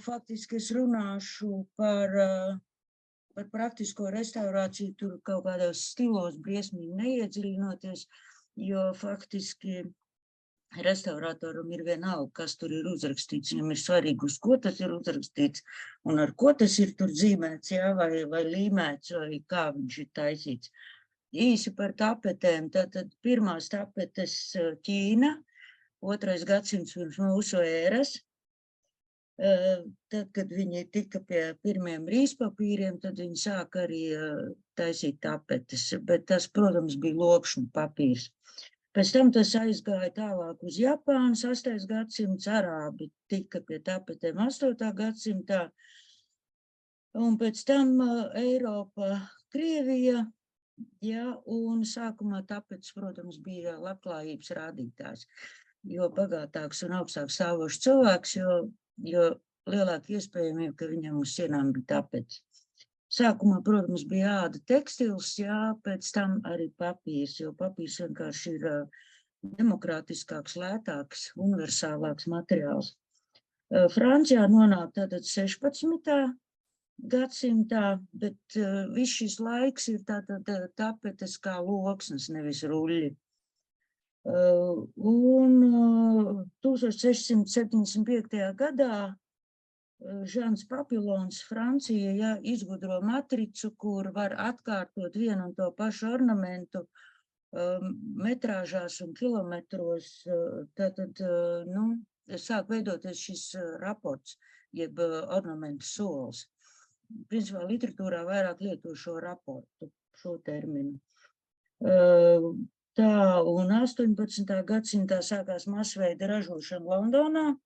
faktiski es runāšu par praktisko restaurāciju, tur kaut kādos stilos briesmīgi neiedziļinoties, jo faktiski restauratoram ir vienalga, kas tur ir uzrakstīts. Viņam ir svarīgi, uz ko tas ir uzrakstīts un ar ko tas ir tur zīmēts, jā, vai līmēts, vai kā viņš ir taisīts. Īsi par tapetēm. Tātad pirmās tapetes Ķīna, 2. gadsimts pirms mūsu ēras. Tad, kad viņi tika pie pirmiem rīspapīriem, tad viņi sāka arī taisīt tapetes, bet tas, protams, bija lokšņu papīrs. Pēc tam tas aizgāja tālāk uz Japānu, 6. gadsimts, arābi tika pie tapetēm 8. gadsimtā, un pēc tam Eiropa, Krievija, jā, un sākumā tapetes, protams, bija labklājības rādītājs, jo bagātāks un augstāk stāvošs cilvēks, jo lielāka iespējamība, ka viņam uz sienām bija tapetes. Sākumā, protams, bija āda tekstils, jā, pēc tam arī papīrs, jo papīrs vienkārši ir demokrātiskāks, lētāks, universālāks materiāls. Francijā nonāk tātad 16. gadsimtā, bet viss šis laiks ir tātad tapetes kā loksnes, nevis ruļļi. Un 1675. gadā Žans Papilons, Francija, jā, izgudro matricu, kur var atkārtot vienu un to pašu ornamentu metrāžās un kilometros. Tātad, sāk veidoties šis raports, jeb ornamentu sols. Principā literatūrā vairāk lieto šo raportu, šo terminu. Tā, un 18. gadsimtā sākās masveida ražošana Londonā,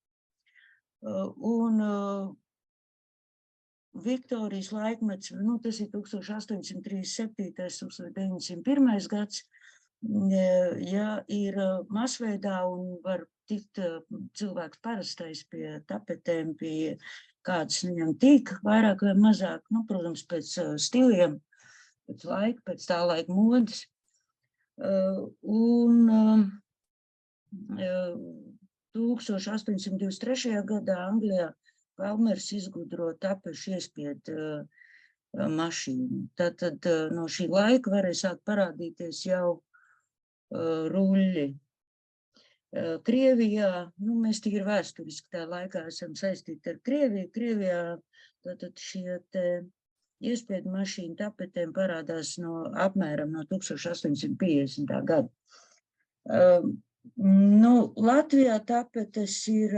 un Viktorijas laikmets, tas ir 1837. 1901. gads, ja ir masveidā un var tikt cilvēks parastais pie tapetēm, pie kādas viņam tīk, vairāk vai mazāk, protams, pēc stiliem, pēc laika, pēc tā laika modes. Un 1823. gadā Anglijā Palmers izgudro tapešu iespiedu mašīnu. Tātad no šī laika varēja sākt parādīties jau ruļļi. Krievijā, mēs tīri vēsturiski tā laikā esam saistīti ar Krieviju. Krievijā tātad šie te iespiedu mašīnu tapetēm parādās apmēram no 1850. gada. Latvijā tapetes ir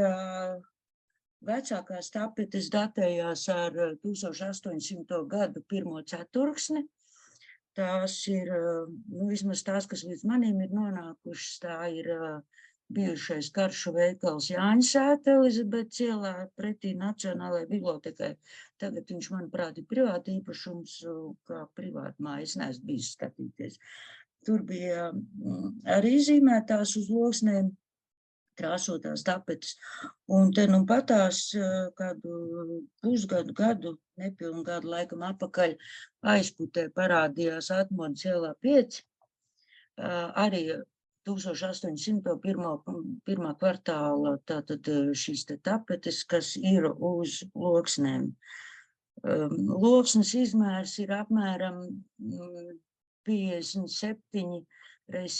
vecākās tapetes datējās ar 1800. gadu 1. ceturksni. Tās ir, vismaz tās, kas līdz manim ir nonākušas, tā ir bijušais karšu veikals Jāņsēta Elizabetes ielā pretī Nacionālajai bibliotekai. Tagad viņš, manuprāt, ir privāti īpašums, kā privāti māja, es neesmu bijis skatīties. Tur bija arī zīmētās uz loksnēm krāsotās tapetes. Un te patās kādu pusgadu, gadu, nepilnu gadu laikam apakaļ aizputē parādījās Atmodas ielā 5. Arī 1801. kvartāla tātad šīs te tapetes, kas ir uz loksnēm. Loksnes izmērs ir apmēram 57 x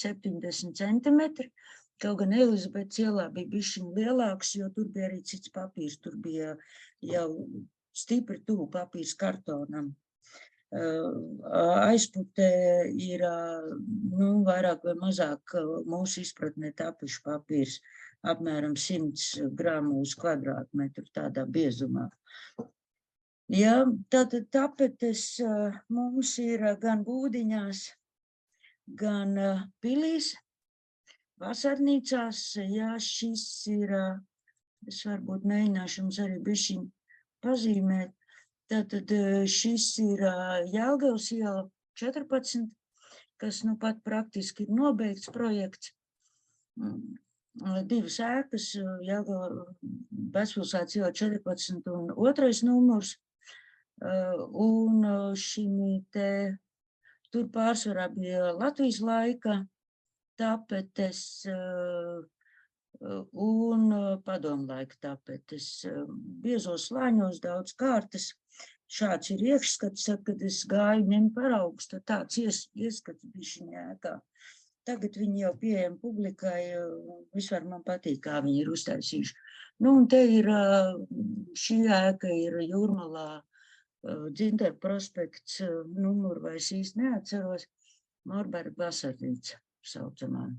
70 centimetri. Kaut gan Elizabetes ielā bija bišķiņ lielāks, jo tur bija arī cits papīrs. Tur bija jau stipri tuvu papīrs kartonam. Aizputē ir vairāk vai mazāk mūsu izpratnē tapešu papīrs, apmēram 100 gramu uz kvadrātmetru tādā biezumā. Ja, tātad tapetes mums ir gan būdiņās, gan pilīs, vasarnīcās. Ja, šis ir, es varbūt mēģināšu jums arī bišķiņ pazīmēt. Tātad šis ir Jelgavas iela 14, kas pat praktiski ir nobeigts projekts. 2 ēkas, Jelgava Vecpilsētas iela 14 un 2. numurs. Un tur pārsvarā bija Latvijas laika tapetes, un padomlaika tapetes. Biezos slāņos daudz kārtas. Šāds ir iekšskats, kad es gāju ņemt paraugus, tad tāds ieskats bišķiņā ēkā. Tagad viņi jau pieejami publikai, vispār man patīk, kā viņi ir uztaisījuši. Nu, un te ir, šī ēka ir Jūrmalā, Dzintaru prospekts, numuru vairs īsti neatceros, Morberga vasarnīca saucamā.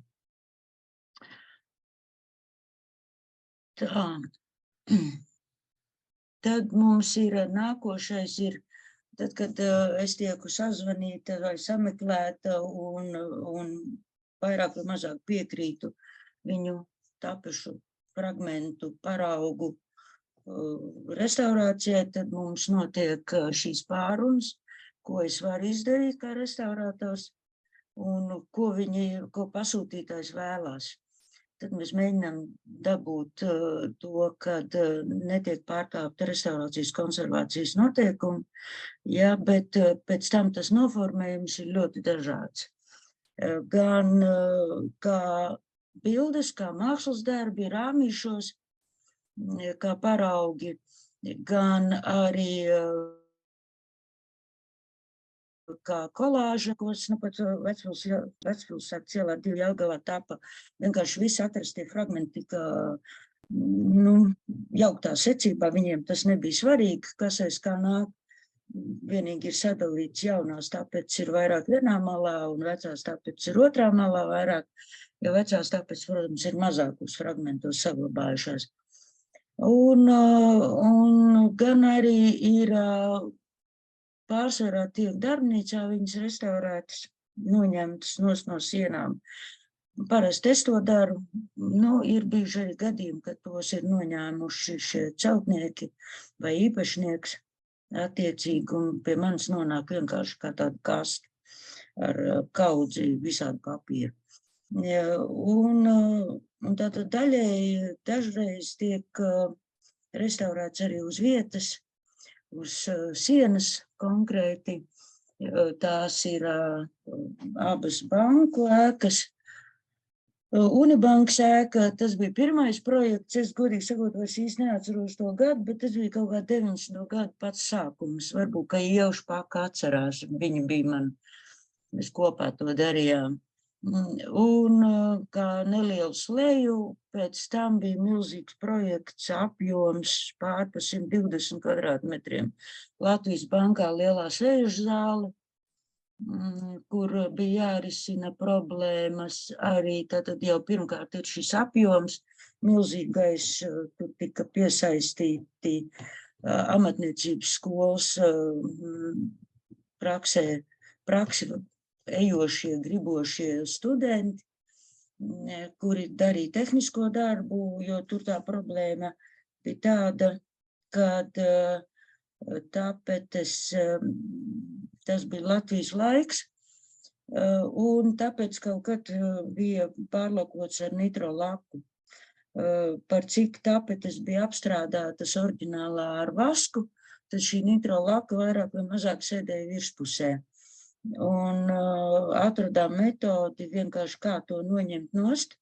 Tā. Tad mums ir nākošais ir, tad, kad es tieku sazvanīta vai sameklēta un vairāk vai mazāk piekrītu viņu tapušu fragmentu paraugu restaurācijai, tad mums notiek šīs pārunas, ko es varu izdarīt kā restaurātors un ko pasūtītājs vēlās. Tad mēs mēģinām dabūt to, kad netiek pārkāpta restaurācijas konservācijas noteikumi, ja, bet pēc tam tas noformējums ir ļoti dažāds. Gan kā bildes, kā mākslas darbi, rāmīšos, kā paraugi, gan arī kā kolāža, ko es pat Vecpilsētas ielā 2 Jelgavā tapa, vienkārši visi atrastie fragmenti, kā jauktā secībā, viņiem tas nebija svarīgi, kas aiz kā nāk. Vienīgi ir sadalīts jaunās tapetes ir vairāk vienā malā un vecās tapetes ir otrā malā vairāk, jo vecās tapetes, protams, ir mazākos fragmentos saglabājušās. Un gan arī ir pārsvarā tiek darbnīcā viņas restaurētas, noņemtas no sienām. Parasti es to daru. Ir bijuši arī gadījumi, kad tos ir noņēmuši šie celtnieki vai īpašnieks attiecīgi, un pie manis nonāk vienkārši kā tāda kasta ar kaudzi visādu papīru. Un tātad daļēji dažreiz tiek restaurēts arī uz vietas, uz sienas konkrēti. Tās ir abas banku ēkas. Unibankas ēka, tas bija pirmais projekts, es godīgi sakot, vairs īsti neatceros to gadu, bet tas bija kaut kā 90. gadu pats sākums. Varbūt, ka Ievša Paka atcerās, viņi bija man, mēs kopā to darījām. Un kā nelielu sleju, pēc tam bija milzīgs projekts, apjoms pār pa 120 kvadrātmetriem. Latvijas bankā lielā sēžu zāle, kur bija jārisina problēmas, arī tātad jau pirmkārt ir šis apjoms, milzīgais, tur tika piesaistīti amatniecības skolas praksi ejošie, gribošie studenti, kuri darīja tehnisko darbu, jo tur tā problēma bija tāda, kad tapetes, tas bija Latvijas laiks, un tāpēc kaut kad bija pārlokots ar nitro laku. Par cik tapetes bija apstrādātas oriģinālā ar vasku, tad šī nitro laka vairāk vai mazāk sēdēja virspusē. Un atradām metodi vienkārši kā to noņemt nost,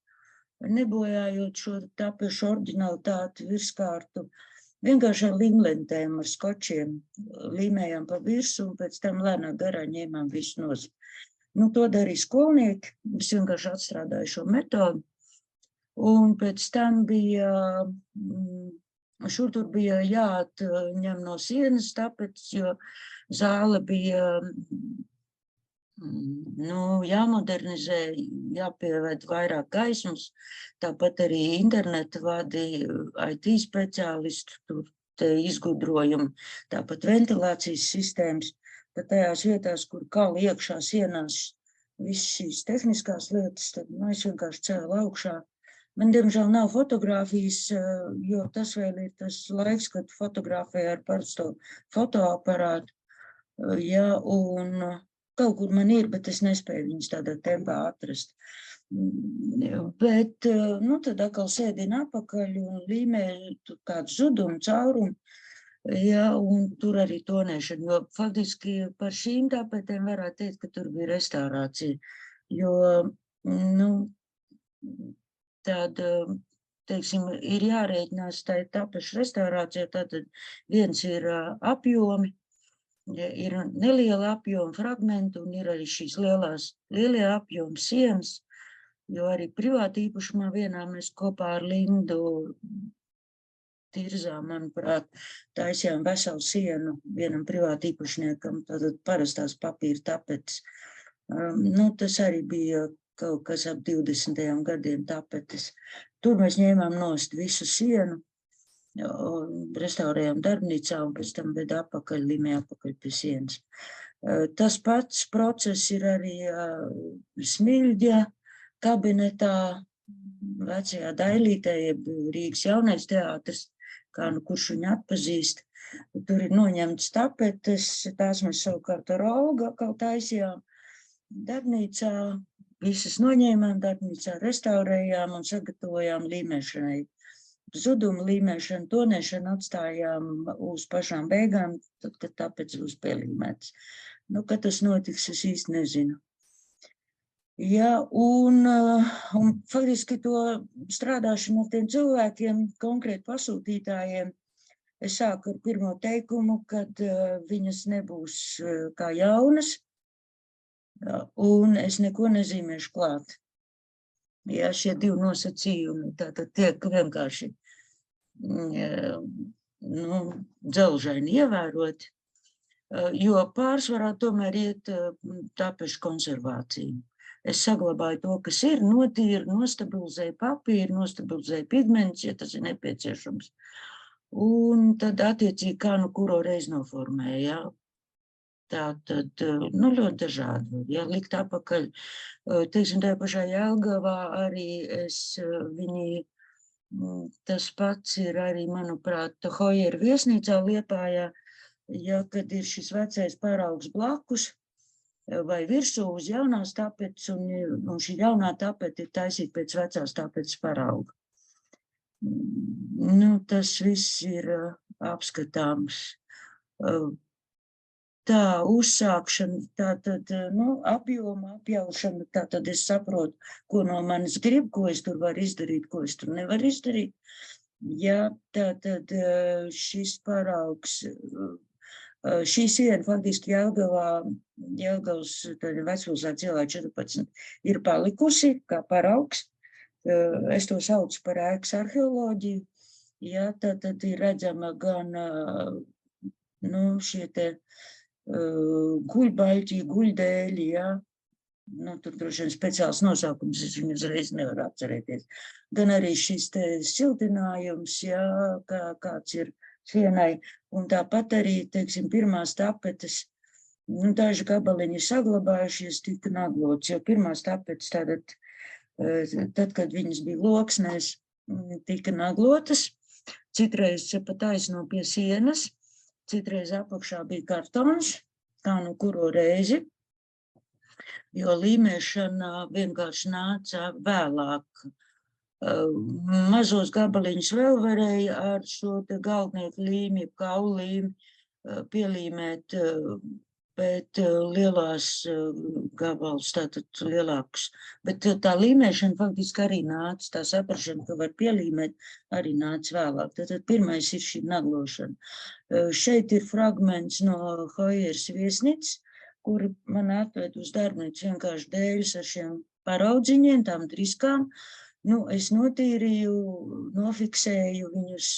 nebojājot šo tapešu oriģinalitāti virskārtu. Vienkārši ar līmlentēm, ar skočiem līmējām pa virsu un pēc tam lēnā garā ņēmām visu nost. To darīja skolnieki, es vienkārši atstrādāju šo metodu. Un pēc tam bija, tur bija jāatņem no sienas tapetes, jo zāle bija jāmodernizē, jāpieved vairāk gaismas, tāpat arī interneta vadi, IT speciālistu, tur izgudrojumi, tāpat ventilācijas sistēmas, tad tajās vietās, kur kal iekšā sienās visas šīs tehniskās lietas, tad es vienkārši cēlu augšā. Man, diemžēl, nav fotogrāfijas, jo tas vēl ir tas laiks, kad fotografēju ar parasto fotoaparātu, un kaut kur man ir, bet es nespēju viņus tādā tempā atrast. Bet, tad atkal sēdina apakaļ un līmē kādu zudumu, caurumu, un tur arī tonēšana, jo faktiski par šīm tapetēm varētu teikt, ka tur bija restaurācija, jo, tāda teiksim, ir jārēķinās tā tapešu restaurācijā, tātad viens ir apjomi, ir neliela apjoma fragmenti un ir arī šīs lielie apjoma sienas, jo arī privāti īpašumā vienā mēs kopā ar Lindu Tirzām, manuprāt, taisījām veselu sienu vienam privāti īpašniekam, tātad parastās papīra tapetes. Tas arī bija kaut kas ap 20. gadiem tapetes. Tur mēs ņēmām nost visu sienu, restaurējām darbnīcā un pēc tam veda apakaļ, limē apakaļ pie sienas. Tas pats process ir arī Smilģa kabinetā, vecajā Dailītē, jeb Rīgas jaunais teātris, kā kurš viņu atpazīst. Tur ir noņemts tapetes, tās mēs savukārt ar Olgu kaut taisījām darbnīcā, visas noņēmām darbnīcā, restaurējām un sagatavojām līmēšanai. Zudumu līmēšanu, tonēšanu atstājām uz pašām beigām, tad, kad tapetes būs pielīmētas. Kad tas notiks, es īsti nezinu. Ja, un faktiski to strādāšanu ar tiem cilvēkiem, konkrēti pasūtītājiem, es sāku ar pirmo teikumu, kad viņas nebūs kā jaunas, un es neko nezīmēšu klāt. Ja, šie divi nosacījumi tātad tiek vienkārši dzelžaini ievēroti, jo pārsvarā tomēr iet tapešu konservāciju. Es saglabāju to, kas ir, notīru, nostabilizēju papīru, nostabilizēju pigmentus, ja tas ir nepieciešams. Un tad attiecīgi kā kuro reizi noformēju, ja. Tā tad, ļoti dažādi. Ja likt apakaļ, teiksim, tajā pašā Jelgavā arī tas pats ir arī, manuprāt, Hojer viesnīcā Liepājā, ja, kad ir šis vecais paraugs blakus, vai virsū uz jaunās tapetes, un šī jaunā tapete ir taisīta pēc vecās tapetes parauga. Tas viss ir apskatāms. Tā uzsākšana, tātad, apjoma, apjaušana, tātad es saprotu, ko no manis grib, ko es tur varu izdarīt, ko es tur nevaru izdarīt. Ja, tātad šis paraugs, šī siena faktiski Jelgavas vecpilsētas ielā 14 ir palikusi kā paraugs. Es to saucu par ēkas arheoloģiju. Ja, tad ir redzama gan šie te guļbaļķi, guļdēļi, ja. Tur droši vien speciāls nosaukums, es viņu uzreiz nevaru atcerēties. Gan arī šis te siltinājums, ja, kāds ir sienai, un tāpat arī, teiksim, pirmās tapetes, daži gabaliņi saglabājušies, tika naglots, jo pirmās tapetes tad, kad viņas bija loksnēs, tika naglotas, citreiz pa taisno pie sienas, citreiz apakšā bija kartons, kā kuro reizi, jo līmēšana vienkārši nāca vēlāk. Mazos gabaliņus vēl varēja ar šo te galvnieku līmi, kaulu līmi pielīmēt, bet lielās gabalus, tātad lielākus. Bet tā līmēšana faktiski arī nāca, tā saprašana, ka var pielīmēt, arī nāca vēlāk. Tātad pirmais ir šī naglošana. Šeit ir fragments no Hojeras viesnīcas, kuri man atved uz darbnīcu vienkārši dēļus ar šiem paraudziņiem, tām driskām. Es notīrīju, nofiksēju viņus,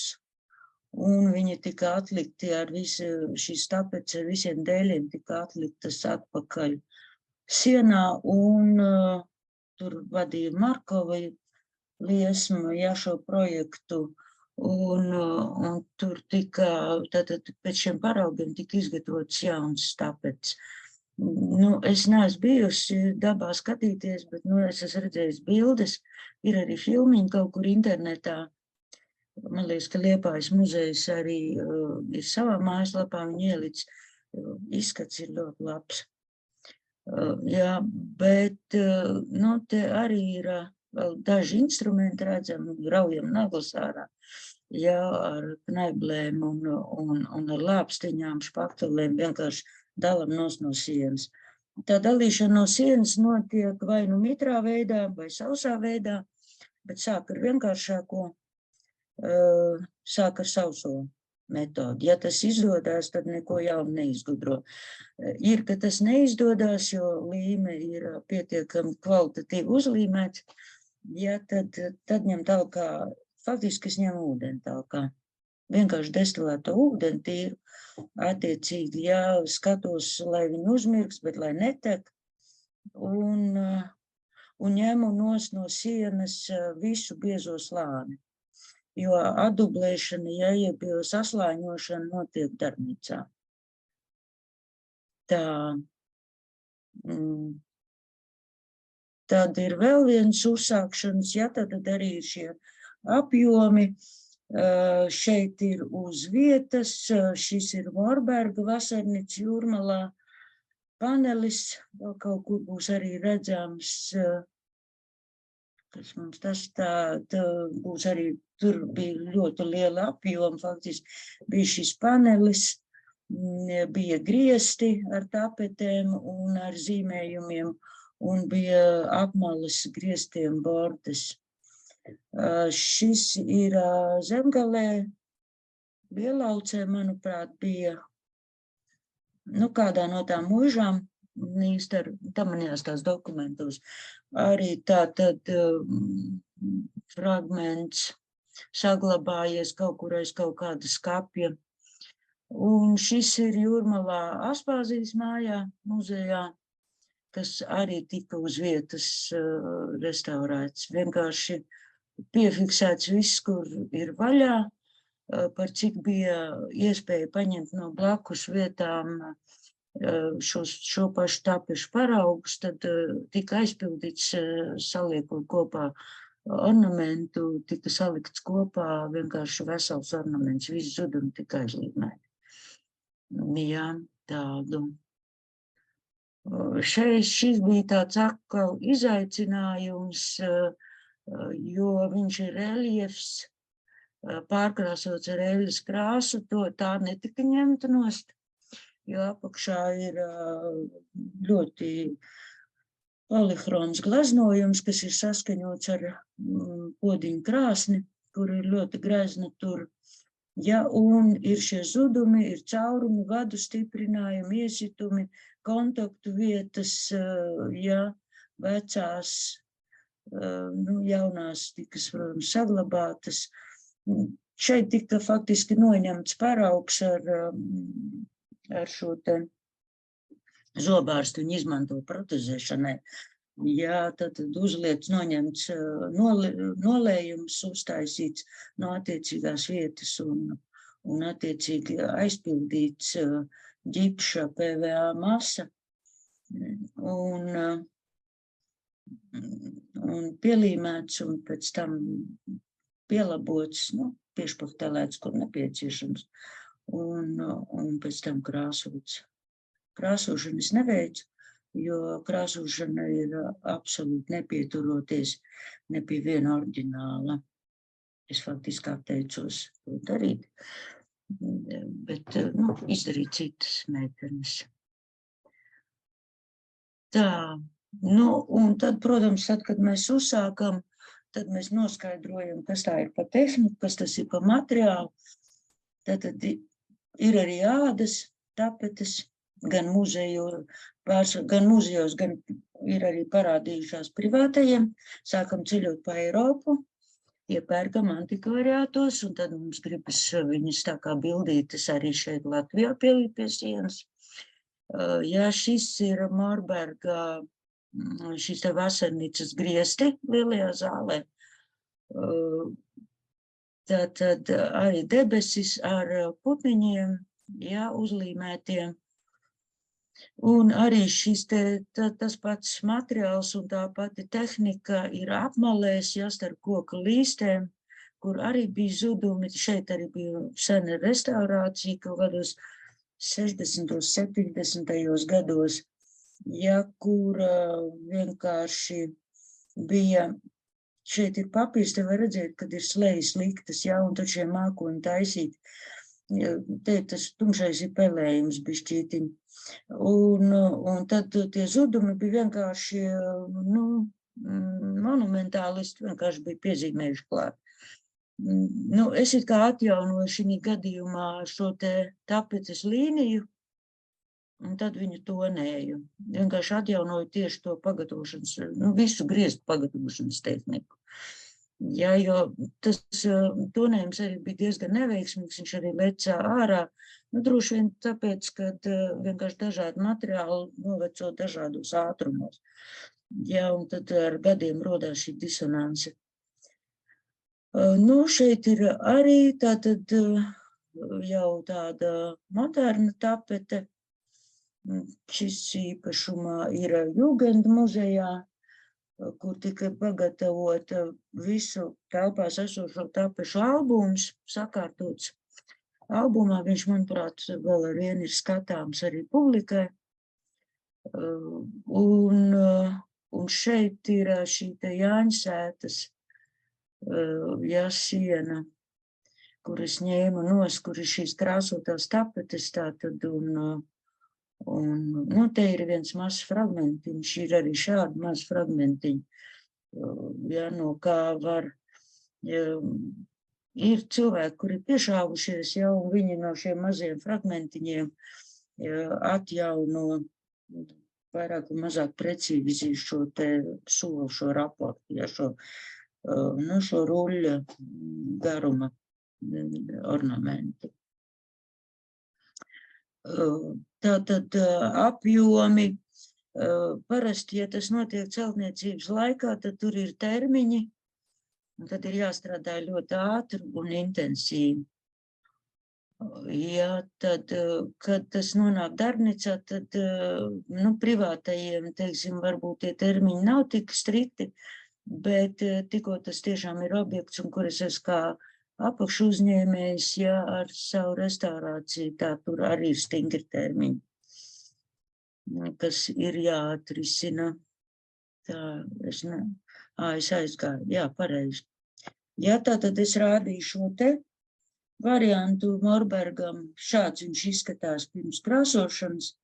un viņi tika atlikti ar visu šīs tapetes, ar visiem dēļiem tika atliktas atpakaļ sienā, un tur vadīja Markova liesma, ja, šo projektu, un tur tika, tātad pēc šiem paraugiem tika izgatavotas jaunas tapetes. Es neesmu bijusi dabā skatīties, bet es esmu redzējis bildes, ir arī filmiņi kaut kur internetā. Man liekas, ka Liepājas muzejs arī ir savā mājaslapā viņu ielicis. Izskats ir ļoti labs. Jā, bet te arī ir vēl daži instrumenti redzami, raujam naglas ārā, jā, ar knaiblēm un ar lāpstiņām, špaktelēm, vienkārši dalam no sienas. Tā dalīšana no sienas notiek vai mitrā veidā, vai sausā veidā. bet sāk ar vienkāršāko, sāk ar sauso metodi. Ja tas izdodas, tad neko jaunu neizgudro. Ir, ka tas neizdodas, jo līme ir pietiekami kvalitatīvi uzlīmēts, ja tad ņem talkā, faktiski es ņemu ūdeni talkā. Vienkārši destilēto ūdeni tīru, attiecīgi, ja skatos, lai viņi uzmirks, bet lai netek, un ņemu no sienas visu biezo slāni. Jo atdublēšana, ja jeb saslāņošana notiek darbnīcā. Tā. Tad ir vēl viens uzsākšanas, ja tad arī ir šie apjomi. Šeit ir uz vietas, šis ir Morberga vasarnīca Jūrmalā panelis, vēl kaut kur būs arī redzams, kas mums tas tā būs arī, tur bija ļoti liela apjoma, faktiski bija šis panelis, bija griesti ar tapetēm un ar zīmējumiem, un bija apmales griestiem bordes. Šis ir Zemgalē, Bielaucē, manuprāt, bija, kādā no tām mūžām, tam man jāskatās dokumentos, arī tātad fragments saglabājies kaut kur aiz kaut kāda skapja. Un šis ir Jūrmalā Aspāzijas mājā, muzejā, kas arī tika uz vietas restaurēts. Vienkārši piefiksēts viss, kur ir vaļā, par cik bija iespēja paņemt no blakus vietām šo pašu tapešu paraugus, tad tika aizpildīts, saliekot kopā ornamentu, tika salikts kopā vienkārši vesels ornaments, viss zudumi tika aizlīmēti. Jā, tādu. Šis bija tāds atkal izaicinājums, jo viņš ir reliefs, pārkrāsots ar eļļas krāsu, tā netika ņemta nost, jo apakšā ir ļoti polihroms glaznojums, kas ir saskaņots ar podiņu krāsni, kur ir ļoti grezna tur. Ja, un ir šie zudumi, ir caurumi, vadu stiprinājumi, iesitumi, kontaktu vietas, ja, vecās, jaunās tikas, protams, saglabātas. Šeit tika faktiski noņemts paraugs ar šo te zobārstu, viņu izmanto protezēšanai. Jā, tad uzliec noņemts nolējums, uztaisīts no attiecīgās vietas un attiecīgi aizpildīts ģipša PVA masa un pielīmēts un pēc tam pielabots, piešpahtelēts, kur nepieciešams, un pēc tam krāsots. Krāsošanu es neveicu, jo krāsošana ir absolūti nepieturoties ne pie viena oriģināla. Es faktiski atteicos to darīt, bet izdarīt citas meitenes. Tā, un tad, protams, kad mēs uzsākam, tad mēs noskaidrojam, kas tā ir pa tehniku, kas tas ir pa materiālu. Tad ir arī ādas, tapetes, gan muzejos, gan ir arī parādījušās privātajiem. Sākam ceļot pa Eiropu, iepērkam antikvariātos, un tad mums gribas viņas tā kā bildītas arī šeit Latvijā pielīt pie sienas. Ja šis ir Morberga, šis te vasarnīcas griesti lielajā zālē, tad arī debesis ar putniņiem, jā, uzlīmētiem. Un arī šis tas pats materiāls un tā pati tehnika ir apmalēs, jā, starp koka līstēm, kur arī bija zudumi. Šeit arī bija sena restaurācija, kaut kādos 60. 70. gados, ja, kur vienkārši bija, šeit ir papīrs, te var redzēt, kad ir slejas liktas, ja, un tad šie mākoņi taisīt, te tas tumšais ir pelējums bišķītiņ. Un tad tie zudumi bija vienkārši, monumentālisti vienkārši bija piezīmējuši klāt. Nu, es it kā atjaunoju šī gadījumā šo te tapetes līniju, un tad viņu tonēju. Vienkārši atjaunoju tieši to pagatavošanas, visu griestu pagatavošanas tehniku. Jā, jo tas tonējums arī bija diezgan neveiksmīgs, viņš arī lecā ārā. Droši vien tāpēc, ka vienkārši dažādi materiāli noveco dažādos ātrumos. Jā, un tad ar gadiem rodās šī disonance. Šeit ir arī tātad jau tāda moderna tapete. Šis īpašumā ir Jugend muzejā, kur tika pagatavota visu telpās esošo tapešu albums, sakārtots albumā. Viņš, manuprāt, vēl ar vienu ir skatāms arī publikai. Un šeit ir šī te Jāņsētas siena, kuras ņēma nos, kur ir šīs krāsotās tapetes tātad, un te ir viens mazs fragmentiņš, ir arī šādi mazs fragmentiņi, no kā var, ir cilvēki, kuri piešāvušies jau, un viņi no šiem maziem fragmentiņiem atjauno vairāk un mazāk precīzi šo te soli, šo raportu, šo ruļļa garuma ornamentu. Tātad apjomi, parasti, ja tas notiek celtniecības laikā, tad tur ir termiņi, un tad ir jāstrādā ļoti ātri un intensīvi. Jā, tad, kad tas nonāk darbnīcā, tad privātajiem, teiksim, varbūt tie termiņi nav tik strikti, bet tikko tas tiešām ir objekts, un kur es esmu kā apakšu uzņēmējs, jā, ar savu restaurāciju, tā tur arī ir stingri termiņi, kas ir jāatrisina. Tā, es aizgāju, jā, pareizi. Jā, tātad es rādīju šo te variantu Morbergam. Šāds viņš izskatās pirms krāsošanas.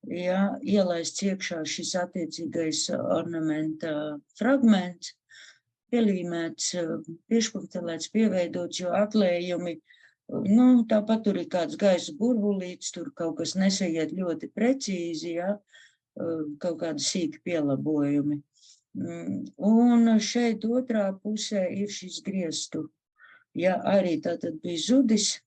Jā, ielaists iekšā šis attiecīgais ornamenta fragments, pielīmēts, piešpunktelēts, pieveidots, jo atlējumi, tāpat tur ir kāds gaisa burbulīts, tur kaut kas nesaiet ļoti precīzi, jā, kaut kādi sīki pielabojumi. Un šeit otrā pusē ir šis griestu. Ja arī tātad bija zudis,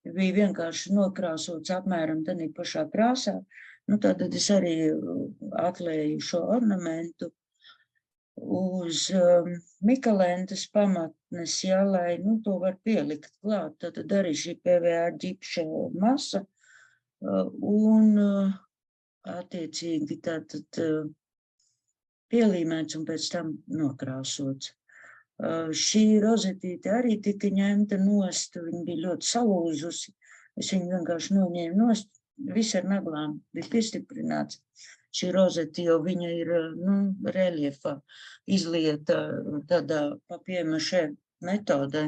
bija vienkārši nokrāsots apmēram tādā pašā krāsā, tad es arī atlēju šo ornamentu uz Mikalentas pamatnes, jā, lai to var pielikt klāt. Tad arī šī PVA ģipša masa un attiecīgi tātad pielīmēts un pēc tam nokrāsots. Šī rozetīte arī tika ņemta nost, viņa bija ļoti salūzusi. Es viņu vienkārši noņēmu nost, viss ar naglām bija piestiprināts. Šī rozeti, jo viņa ir, reljefā izlieta tādā papiemašē metodē.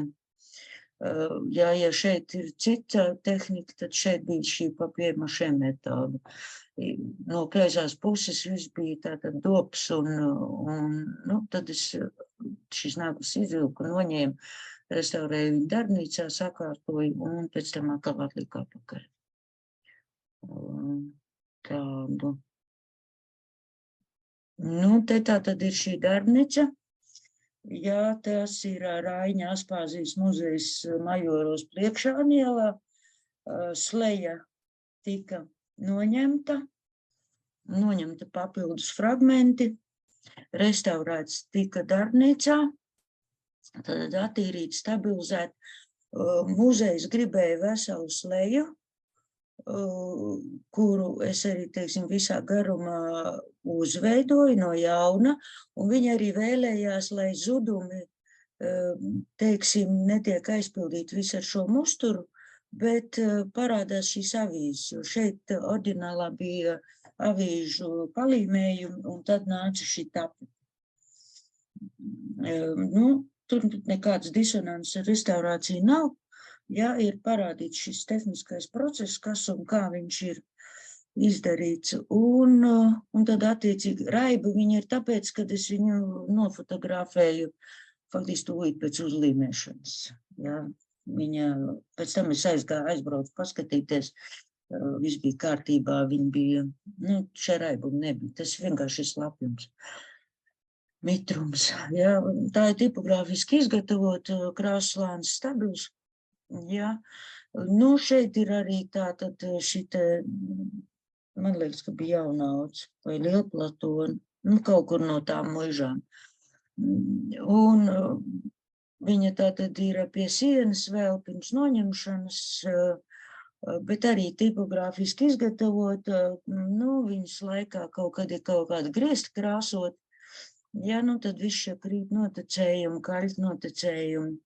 Ja šeit ir cita tehnika, tad šeit bija šī papiemašē metode. No kreisās puses viss bija tātad dops, un tad es šīs naglas izvilku, noņēmu, restaurēju viņu darbnīcā, sakārtoju, un pēc tam atkal atliku apakaļ. Tādu. Te tātad ir šī darbnīca. Jā, tas ir Raiņa Aspāzijas muzejs Majoros Pliekšānielā. Sleja tika noņemta papildus fragmenti, restaurēts tika darbnīcā, tad attīrīt, stabilizēt. Muzejs gribēja veselu sleju, kuru es arī, teiksim, visā garumā uzveidoju no jauna, un viņi arī vēlējās, lai zudumi, teiksim, netiek aizpildīti visu ar šo musturu, bet parādās šīs avīzes, jo šeit oriģinālā bija avīžu palīmējumi, un tad nāca šī tapete. Tur nekāds disonants ar restaurāciju nav. Jā, ir parādīts šis tehniskais process, kas un kā viņš ir izdarīts. Un tad attiecīgi raiba viņa ir tāpēc, kad es viņu nofotografēju faktiski tūlīt pēc uzlīmēšanas. Ja. Viņa, pēc tam es aizbraucu paskatīties, viss bija kārtībā, viņa bija, šai raibuma nebija, tas vienkārši ir slapjums. Mitrums, ja. Tā ir tipogrāfiski izgatavot, krāslāns stabils, ja. Šeit ir arī tātad šite, man liekas, ka bija Jaunauds vai Lielplatona, kaut kur no tām muižām. Un viņa tātad ir pie sienas vēl pirms noņemšanas, bet arī tipogrāfiski izgatavota, viņas laikā kaut kad ir kaut kāda griezti krāsot, ja, tad viss šie krīt notecējumi, kaļķi notecējumi.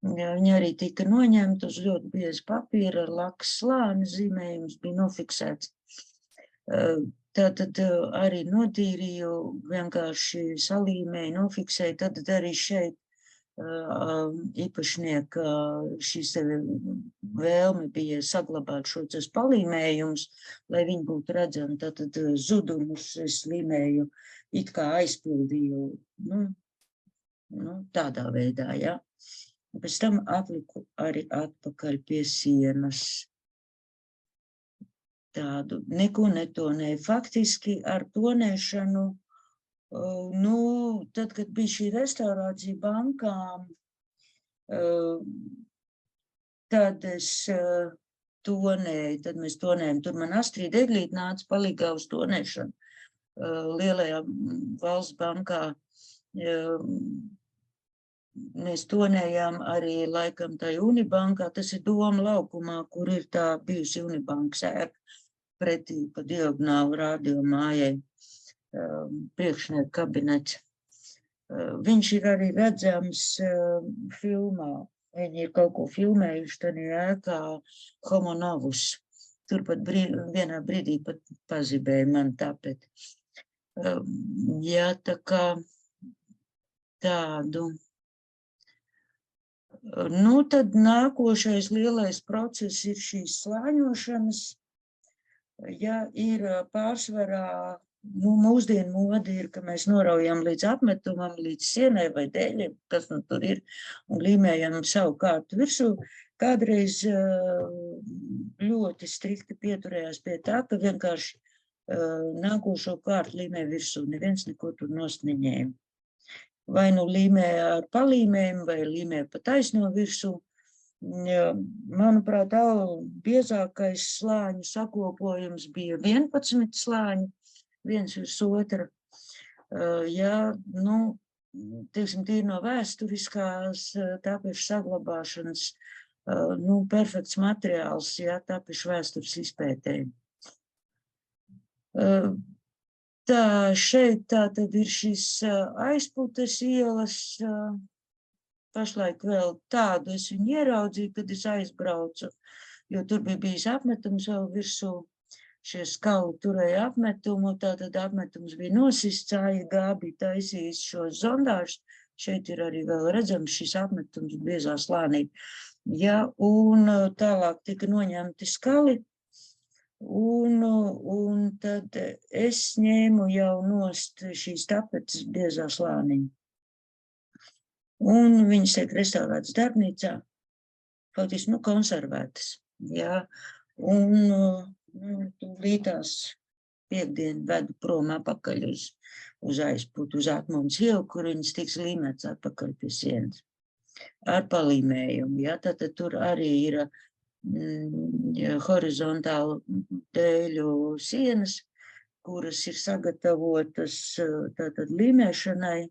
Ja, viņa arī tika noņemta uz ļoti bieza papīra, ar lakas slāni zīmējums bija nofiksēts. Tātad arī notīrīju, vienkārši salīmēju, nofiksēju, tad arī šeit īpašnieka šīs vēlme bija saglabāt šos palīmējumus, lai viņi būtu redzami. Tātad zudumus es līmēju, it kā aizpildīju, tādā veidā, ja. Pēc tam atliku arī atpakaļ pie sienas. Tādu, neko netonēju. Faktiski ar tonēšanu, tad, kad bija šī restaurācija bankām, tad es tonēju, tad mēs tonējam. Tur man Astrīda Eglīte nāca palīgā uz tonēšanu lielajā valsts bankā. Mēs tonējām arī laikam tā Unibankā, tas ir Doma laukumā, kur ir tā bijusi Unibankas ēka pretī pa diagonālu radio mājai, priekšnieku kabinets. Viņš ir arī redzams filmā. Viņi ir kaut ko filmējuši tajā ēkā Homo Novus. Tur pat vienā brīdī pat pazibēja man tāpēc. Jā, tā kā tādu. Tad nākošais lielais process ir šīs slāņošanas. Ja ir pārsvarā, mūsdienu mode ir, ka mēs noraujam līdz apmetumam, līdz sienai vai dēļiem, kas tur ir, un līmējam savu kārtu virsū. Kādreiz ļoti strikti pieturējās pie tā, ka vienkārši nākošo kārtu līmē virsū, neviens neko tur nost neņēma. Vai līmē ar palīmēm, vai līmē pa taisno virsū. Manuprāt, biezākais slāņu sakopojums bija 11 slāņi, viens virs otra. Ja, teiksim, tīri no vēsturiskās tāpiešu saglabāšanas, perfekts materiāls, ja, tāpiešu vēstures izpētēji. Tā šeit tā tad ir šis Aizputes ielas, pašlaik vēl tādu es viņu ieraudzīju, kad es aizbraucu, jo tur bija bijis apmetums vēl virsū, šie skali turēja apmetumu, tātad apmetums bija nosists, AIG bija taisījis šo zondāžu, šeit ir arī vēl redzams šis apmetums biezā slānī. Ja, un tālāk tika noņemti skali, un tad es ņēmu jau nost šīs tapetes biezā slāniņa. Un viņas tiek restaurētas darbnīcā, faktiski, konservētas. Jā, un tūlītās piekdienu vedu prom apakaļ uz Aizputu, uz Atmonas ielu, kur viņas tiks līmēts atpakaļ pie sienas. Ar palīmējumu, jā, tātad tur arī ir horizontālu dēļu sienas, kuras ir sagatavotas tātad līmēšanai,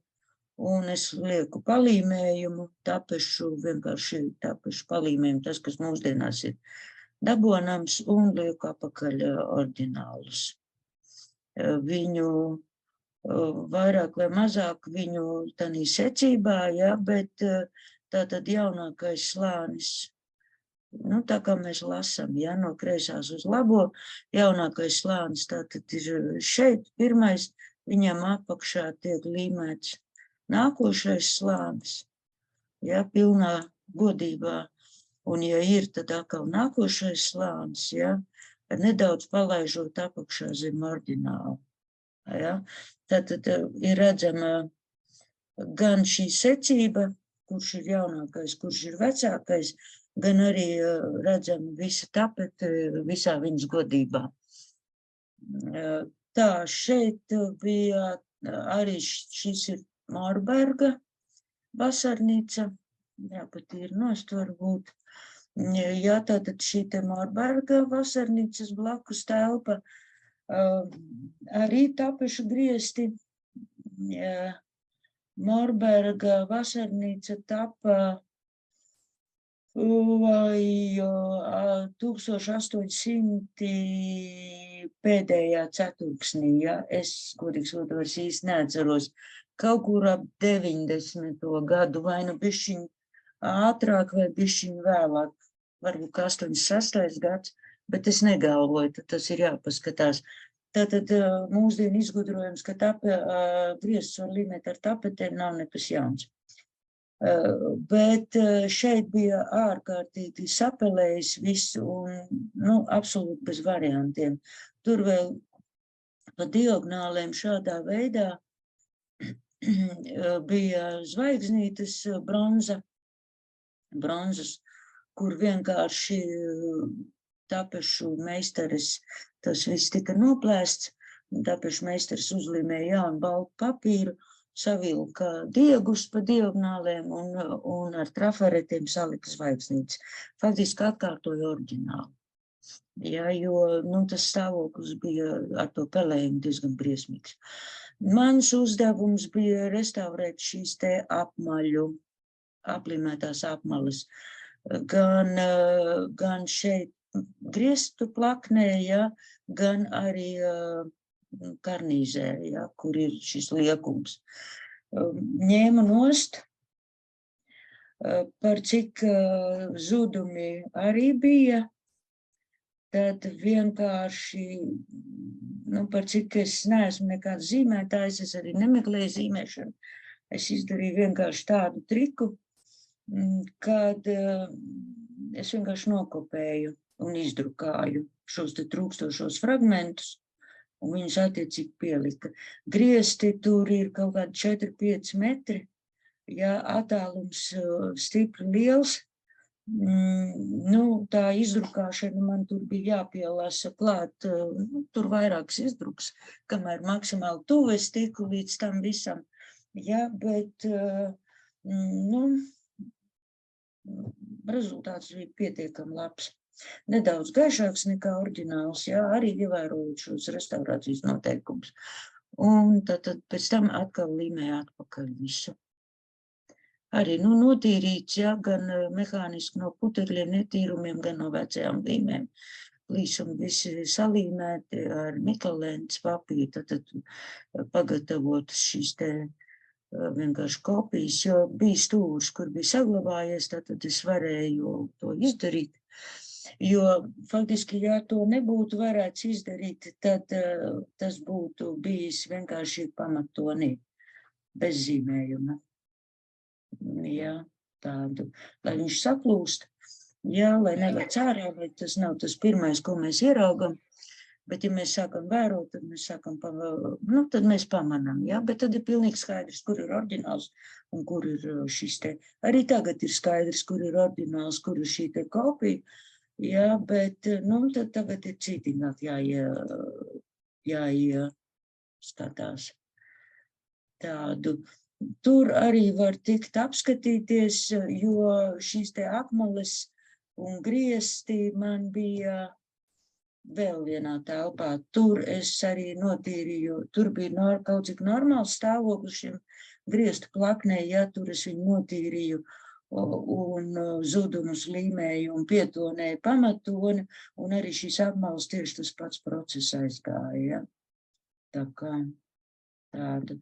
un es lieku palīmējumu, tapešu, vienkārši tapešu palīmējumu, tas, kas mūsdienās ir dabonams, un lieku apakaļ oriģinālus. Viņu vairāk vai mazāk viņu tādā secībā, ja, bet tātad jaunākais slānis, tā kā mēs lasām, ja, no kreisās uz labo, jaunākais slānis tātad ir šeit, pirmais, viņam apakšā tiek līmēts nākošais slānis, ja, pilnā godībā, un ja ir, tad atkal nākošais slānis, ja, nedaudz palaižot apakšā zem orģināla. Ja? Tātad ir redzama gan šī secība, kurš ir jaunākais, kurš ir vecākais, gan arī redzama visa tapete visā viņas godībā. Tā, šeit bija arī šis ir Morberga vasarnīca, jāpat ir nost varbūt. Jā, tātad šī te Morberga vasarnīcas blakus telpa, arī tapešu griesti. Morberga vasarnīca tapa 1800 pēdējā ceturksnī, ja? Es, godīgi sakot, vairs īsti neatceros, kaut kur ap 90. gadu, vai nu bišķiņ ātrāk, vai bišķiņ vēlāk, varbūt 86. gads, bet es negalvoju, tad tas ir jāpaskatās. Tātad mūsdienu izgudrojums, ka griestus var līmēt ar tapetēm, nav nekas jauns. Bet šeit bija ārkārtīgi sapelējis viss un, absolūti bez variantiem. Tur vēl pa diagonālēm šādā veidā bija zvaigznītes bronzas, kur vienkārši tapešu meistaris, tas viss tika noplēsts, tapešu meistaris uzlīmēja jaunu baltu papīru, savilka diegus pa diagonālēm un ar trafaretiem salika zvaigznītes. Faktiski atkārtoja oriģinālu. Ja, jo tas stāvoklis bija ar to pelējumu diezgan briesmīgs. Mans uzdevums bija restaurēt šīs te aplimētās apmales, gan šeit griestu plaknē, ja, gan arī karnīzē, ja, kur ir šis liekums. Ņēmu nost, par cik zudumi arī bija, tad vienkārši, par cik es neesmu nekāds zīmētājs, es arī nemeklēju zīmēšanu. Es izdarīju vienkārši tādu triku, kad es vienkārši nokopēju un izdrukāju šos te trūkstošos fragmentus, un viņus attiecīgi pielika. Griesti tur ir kaut kādi 4-5 metri, ja attālums stipri liels, tā izdrukāšana man tur bija jāpielasa klāt, tur vairākas izdrukas, kamēr maksimāli tuvu es tiku līdz tam visam, ja, bet, rezultāts bija pietiekami labs. Nedaudz gaišāks nekā oriģināls, jā, arī ievērojot šos restaurācijas noteikumus. Un tad pēc tam atkal līmēja atpakaļ visu. Arī, notīrīts, jā, gan mehāniski no putekļiem netīrumiem, gan no vecajām līmēm. Līsumi visi salīmēti ar mikalēnas papīru, tad pagatavotas šīs te vienkārši kopijas, jo bija stūrs, kur bija saglabājies, tad es varēju to izdarīt. Jo faktiski, ja to nebūtu varēts izdarīt, tad tas būtu bijis vienkārši pamatonī, bez zīmējuma. Jā, tādu, lai viņš saplūst, jā, lai nevēc ārā, lai tas nav tas pirmais, ko mēs ieraugam, bet ja mēs sākam vērot, tad mēs sākam, tad mēs pamanām, jā, bet tad ir pilnīgi skaidrs, kur ir oriģināls un kur ir šis te. Arī tagad ir skaidrs, kur ir oriģināls, kur ir šī te kopija. Jā, bet, tad tagad ir cītīgāk jāieskatās tādu. Tur arī var tikt apskatīties, jo šīs te apmales un griesti man bija vēl vienā telpā. Tur es arī notīrīju, tur bija kaut cik normāls stāvoklis šiem griestu plaknē, ja tur es viņu notīrīju un zudumus līmēju un pietonēju pamatoni, un arī šīs apmales tieši tas pats process aizgāja. Ja? Tā kā tāda.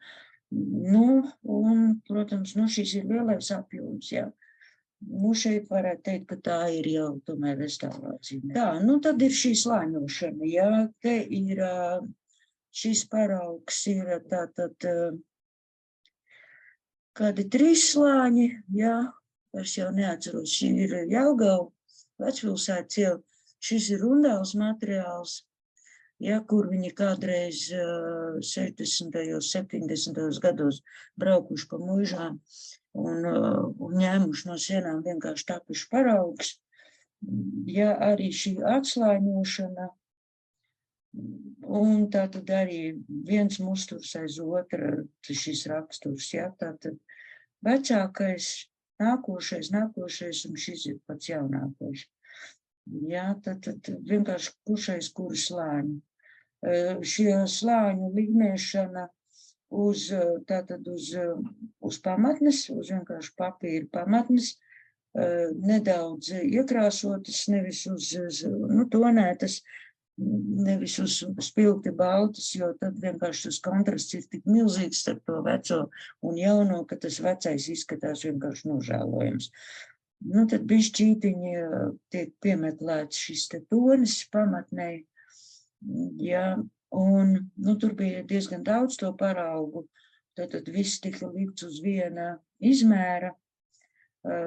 Un, protams, šis ir lielais apjoms, ja. Šeit varētu teikt, ka tā ir jau tomēr restaurācija. Tā, tad ir šī slāņošana, ja. Te ir, šis paraugs ir tātad kādi 3 slāņi, ja. Es jau neatceros, šī ir Jelgava, Vecpilsētas iela, šis ir rundāls materiāls, ja, kur viņi kādreiz 60. 70. gados braukuši pa muižām un ņēmuši no sienām vienkārši tapuši paraugs. Ja arī šī atslāņošana, un tātad arī viens musturs aiz otra, šis raksturs, ja, tātad vecākais, nākošais, un šis ir pats jaunākais. Ja, tad vienkārši kuršais kuru slāņu. Šie slāņu līmēšana uz pamatnes, uz vienkārši papīra pamatnes, nedaudz iekrāsotas, nevis uz tonētas, nevis uz spilgti baltas, jo tad vienkārši tas kontrasts ir tik milzīgs starp to veco un jauno, ka tas vecais izskatās vienkārši nožēlojams. Nu, tad bišķītiņi tiek piemeklēts šis te tonis pamatnei, ja, un, nu, tur bija diezgan daudz to paraugu, tad viss tika likts uz viena izmēra,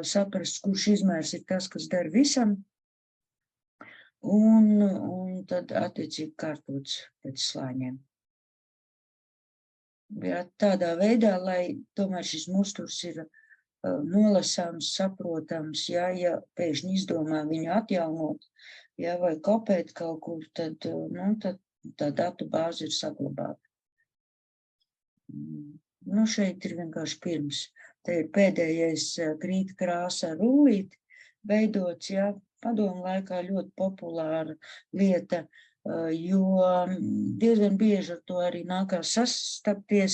saprast, kurš izmērs ir tas, kas der visam, un tad attiecīgi kārtots pēc slāņiem. Ja, tādā veidā, lai tomēr šis musturs ir nolasāms, saprotams, ja pēkšņi izdomā viņu atjaunot, ja, vai kopēt kaut kur, tad, nu, tad tā datu bāze ir saglabāta. Nu, šeit ir vienkārši pirms. Te ir pēdējais krīta krāsa rullīti veidots, ja, padomu laikā ļoti populāra lieta, jo diezgan bieži ar to arī nākās sastapties,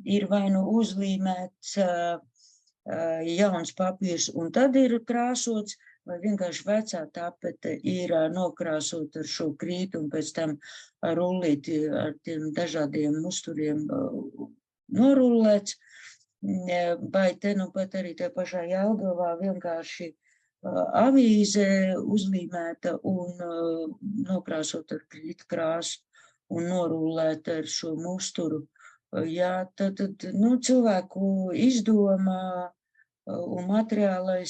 ir vai nu uzlīmēts jauns papīrs, un tad ir krāsots, vai vienkārši vecā tapete ir nokrāsot ar šo krītu, un pēc tam rullīti ar tiem dažādiem musturiem norullēts, vai te nu pat arī te pašā Jelgavā vienkārši avīze uzlīmēta un nokrāsot ar krītu krāsu un norullēta ar šo musturu. Jā, tad nu, cilvēku izdoma un materiālā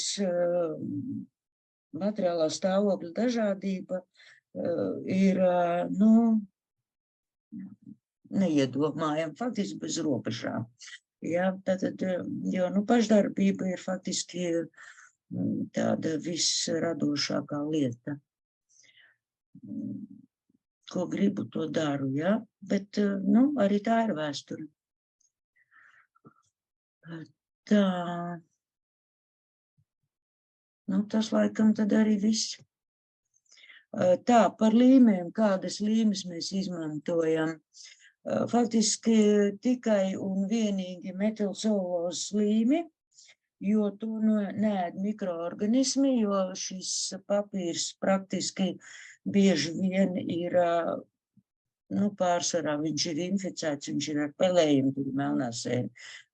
stāvokļa dažādība ir, nu, neiedomājama, faktiski bez robežām. Jā, tātad, jo, nu, pašdarbība ir faktiski tāda visradošākā lieta. Ko gribu, to daru, ja? Bet, nu, arī tā ir vēsture. Tā, nu, tas laikam tad arī viss. Tā, par līmēm, kādas līmes mēs izmantojam. Faktiski tikai un vienīgi metilcelulozes līmi, jo to neēd mikroorganismi, jo šis papīrs praktiski bieži vien ir, nu, pārsvarā viņš ir inficēts, viņš ir ar pelējiem, tur ir melnā sēne,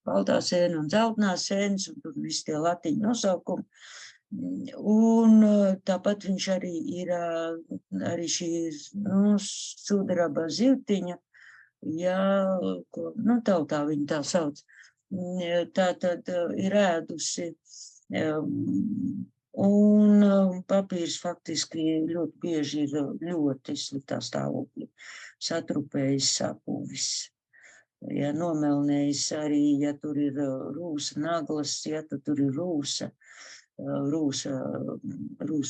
baltā sēne un dzeltenā sēnes, un tur visi tie latiņu nosaukumi. Un tāpat viņš arī ir, arī šī, nu, sudraba zivtiņa, ja, ko, nu, tautā viņi tā sauc. Tā tad ir ēdusi, un papīrs faktiski ļoti bieži ir ļoti sliktā stāvoklī, satrupējis, sapūvis, ja nomelnējis arī, ja tur ir rūsa naglas, ja tur ir rūsa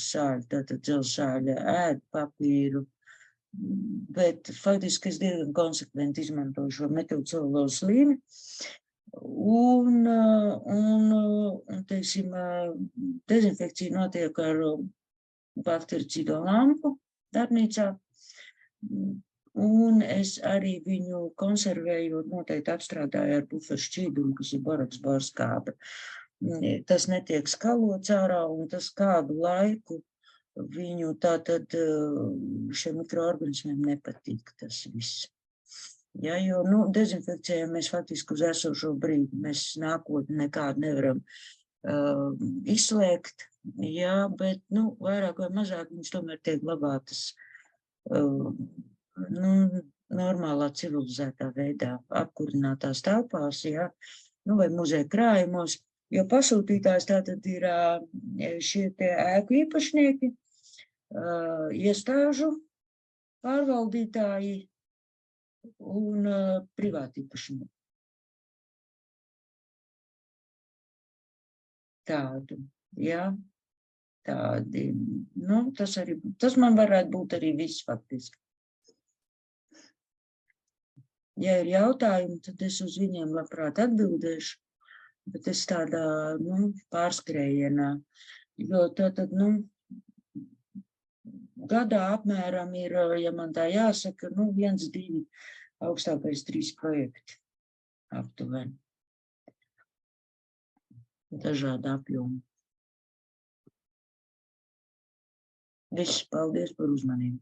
sāļa, tātad dzelzsāļa ēd papīru, bet faktiski es diezgan konsekventi izmantoju šo metilcelulozes līmi. Un, teiksim, dezinfekcija notiek ar baktericido lampu darbnīcā, un es arī viņu konservējot noteikti apstrādāju ar buferu šķīdumu, kas ir boraks borskābe. Tas netiek skalots ārā, un tas kādu laiku viņu tātad šiem mikroorganismiem nepatīk tas viss. Ja, jo, nu, dezinfekcijā mēs faktiski uz esošo brīdi, mēs nākotni nekādu nevaram izslēgt, ja, bet, nu, vairāk vai mazāk viņas tomēr tiek glabātas, nu, normālā civilizētā veidā, apkurinātās telpās, ja, nu, vai muzeja krājumos, jo pasūtītājs tātad ir šie tie ēku īpašnieki, iestāžu pārvaldītāji un privātīpašumi. Tādu, jā, tādi, nu, tas man varētu būt arī viss faktiski. Ja ir jautājumi, tad es uz viņiem labprāt atbildēšu, bet es tādā, nu, pārskrējienā, jo tad, nu, gadā apmēram ir, ja man tā jāsaka, nu, 1, 2, augstākais 3 projekti aptuveni. Dažādi apjomi. Viss, paldies par uzmanību.